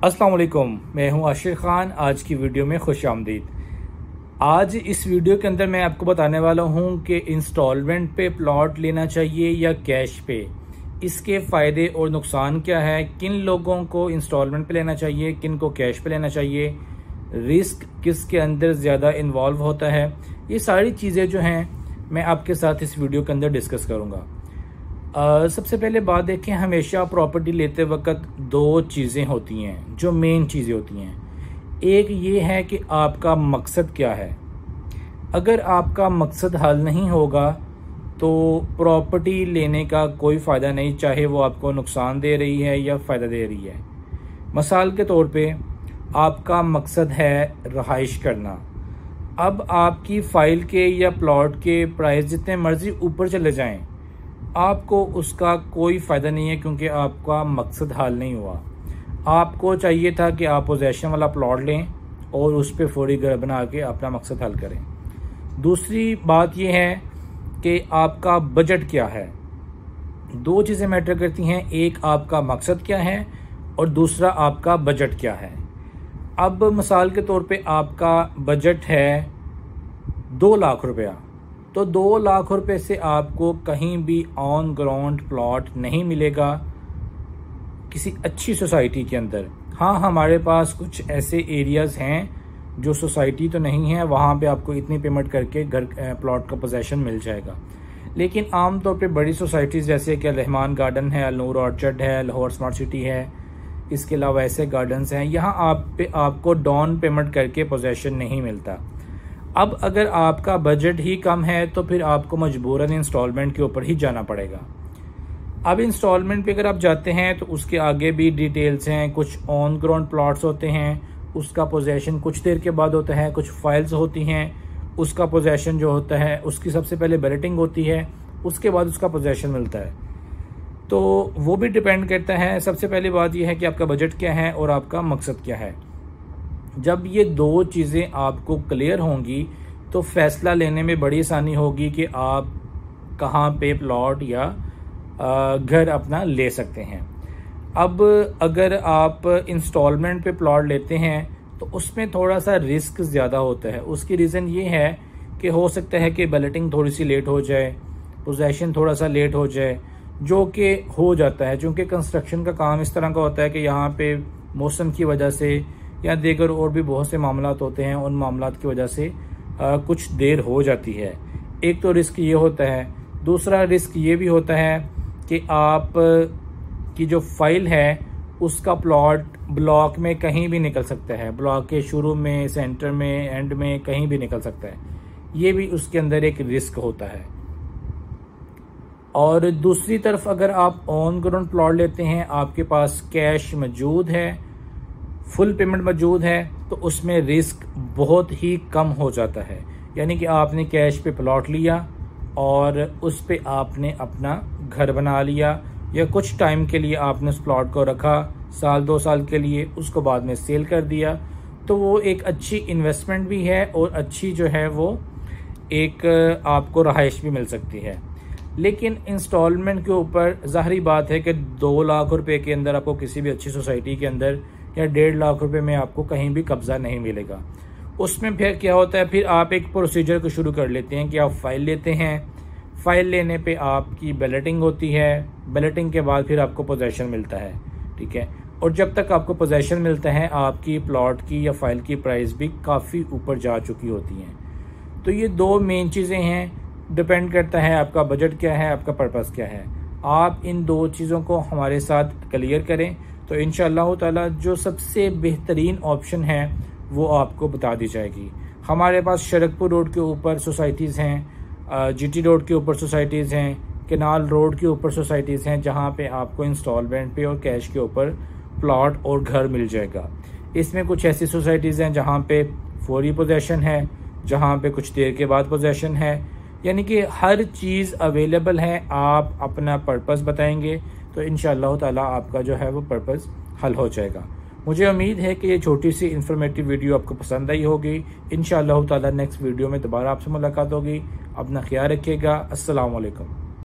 अस्सलाम वालेकुम, मैं हूं आशिर ख़ान। आज की वीडियो में खुश आमदीद। आज इस वीडियो के अंदर मैं आपको बताने वाला हूं कि इंस्टॉलमेंट पे प्लॉट लेना चाहिए या कैश पे, इसके फ़ायदे और नुकसान क्या है, किन लोगों को इंस्टॉलमेंट पे लेना चाहिए, किन को कैश पे लेना चाहिए, रिस्क किसके अंदर ज़्यादा इन्वॉल्व होता है, ये सारी चीज़ें जो हैं मैं आपके साथ इस वीडियो के अंदर डिस्कस करूँगा। सबसे पहले बात देखें, हमेशा प्रॉपर्टी लेते वक्त दो चीज़ें होती हैं जो मेन चीज़ें होती हैं। एक ये है कि आपका मकसद क्या है। अगर आपका मकसद हल नहीं होगा तो प्रॉपर्टी लेने का कोई फ़ायदा नहीं, चाहे वो आपको नुकसान दे रही है या फ़ायदा दे रही है। मिसाल के तौर पे आपका मकसद है रहाइश करना। अब आपकी फ़ाइल के या प्लॉट के प्राइस जितने मर्ज़ी ऊपर चले जाएं, आपको उसका कोई फ़ायदा नहीं है, क्योंकि आपका मकसद हल नहीं हुआ। आपको चाहिए था कि आप पोजेशन वाला प्लॉट लें और उस पर फौरी घर बना के अपना मकसद हल करें। दूसरी बात यह है कि आपका बजट क्या है। दो चीज़ें मैटर करती हैं, एक आपका मकसद क्या है और दूसरा आपका बजट क्या है। अब मिसाल के तौर पे आपका बजट है 2 लाख रुपया, तो 2 लाख रुपए से आपको कहीं भी ऑन ग्राउंड प्लॉट नहीं मिलेगा किसी अच्छी सोसाइटी के अंदर। हाँ, हमारे पास कुछ ऐसे एरियाज़ हैं जो सोसाइटी तो नहीं है, वहाँ पे आपको इतनी पेमेंट करके घर प्लॉट का पोजेशन मिल जाएगा। लेकिन आम तौर पे बड़ी सोसाइटीज़ जैसे कि रहमान गार्डन है, अलनूर ऑर्चर्ड है, लाहौर स्मार्ट सिटी है, इसके अलावा ऐसे गार्डन्स हैं, यहाँ आपको डाउन पेमेंट करके पोजेशन नहीं मिलता। अब अगर आपका बजट ही कम है तो फिर आपको मजबूरन इंस्टॉलमेंट के ऊपर ही जाना पड़ेगा। अब इंस्टॉलमेंट पे अगर आप जाते हैं तो उसके आगे भी डिटेल्स हैं। कुछ ऑन ग्राउंड प्लॉट्स होते हैं, उसका पोजेशन कुछ देर के बाद होता है। कुछ फाइल्स होती हैं, उसका पोजेशन जो होता है उसकी सबसे पहले बैलेटिंग होती है, उसके बाद उसका पोजेशन मिलता है। तो वो भी डिपेंड करता है। सबसे पहली बात यह है कि आपका बजट क्या है और आपका मकसद क्या है। जब ये दो चीज़ें आपको क्लियर होंगी तो फैसला लेने में बड़ी आसानी होगी कि आप कहाँ पे प्लॉट या घर अपना ले सकते हैं। अब अगर आप इंस्टॉलमेंट पे प्लॉट लेते हैं तो उसमें थोड़ा सा रिस्क ज़्यादा होता है। उसकी रीज़न ये है कि हो सकता है कि बैलेटिंग थोड़ी सी लेट हो जाए, पोजेशन थोड़ा सा लेट हो जाए, जो कि हो जाता है। चूँकि कंस्ट्रक्शन का काम इस तरह का होता है कि यहाँ पे मौसम की वजह से या दीगर और भी बहुत से मामलात होते हैं, उन मामलात की वजह से कुछ देर हो जाती है। एक तो रिस्क ये होता है। दूसरा रिस्क ये भी होता है कि आप की जो फाइल है उसका प्लॉट ब्लॉक में कहीं भी निकल सकता है। ब्लॉक के शुरू में, सेंटर में, एंड में कहीं भी निकल सकता है। ये भी उसके अंदर एक रिस्क होता है। और दूसरी तरफ अगर आप ऑन ग्राउंड प्लॉट लेते हैं, आपके पास कैश मौजूद है, फुल पेमेंट मौजूद है, तो उसमें रिस्क बहुत ही कम हो जाता है। यानी कि आपने कैश पे प्लॉट लिया और उस पे आपने अपना घर बना लिया, या कुछ टाइम के लिए आपने उस प्लॉट को रखा, साल 2 साल के लिए, उसको बाद में सेल कर दिया, तो वो एक अच्छी इन्वेस्टमेंट भी है और अच्छी जो है वो एक आपको रहाइश भी मिल सकती है। लेकिन इंस्टॉलमेंट के ऊपर ज़ाहरी बात है कि 2 लाख रुपए के अंदर आपको किसी भी अच्छी सोसाइटी के अंदर या 1.5 लाख रुपए में आपको कहीं भी कब्जा नहीं मिलेगा। उसमें फिर क्या होता है, फिर आप एक प्रोसीजर को शुरू कर लेते हैं कि आप फाइल लेते हैं। फाइल लेने पे आपकी बैलेटिंग होती है, बैलेटिंग के बाद फिर आपको पोजेशन मिलता है, ठीक है। और जब तक आपको पोजेशन मिलता है, आपकी प्लॉट की या फाइल की प्राइस भी काफ़ी ऊपर जा चुकी होती हैं। तो ये दो मेन चीज़ें हैं। डिपेंड करता है आपका बजट क्या है, आपका पर्पज़ क्या है। आप इन दो चीज़ों को हमारे साथ क्लियर करें तो इंशाअल्लाह ताला जो सबसे बेहतरीन ऑप्शन है वो आपको बता दी जाएगी। हमारे पास शरकपुर रोड के ऊपर सोसाइटीज़ हैं, जीटी रोड के ऊपर सोसाइटीज़ हैं, केनाल रोड के ऊपर सोसाइटीज़ हैं, जहां पे आपको इंस्टॉलमेंट पे और कैश के ऊपर प्लॉट और घर मिल जाएगा। इसमें कुछ ऐसी सोसाइटीज़ हैं जहां पे फौरी पोजेशन है, जहां पे कुछ देर के बाद पोजेशन है, यानी कि हर चीज़ अवेलेबल है। आप अपना पर्पज़ बताएंगे तो इंशाअल्लाह ताला आपका जो है वो पर्पज़ हल हो जाएगा। मुझे उम्मीद है कि ये छोटी सी इन्फॉर्मेटिव वीडियो आपको पसंद आई होगी। इंशाअल्लाह ताला नेक्स्ट वीडियो में दोबारा आपसे मुलाकात होगी। अपना ख्याल रखिएगा। अस्सलाम वालेकुम।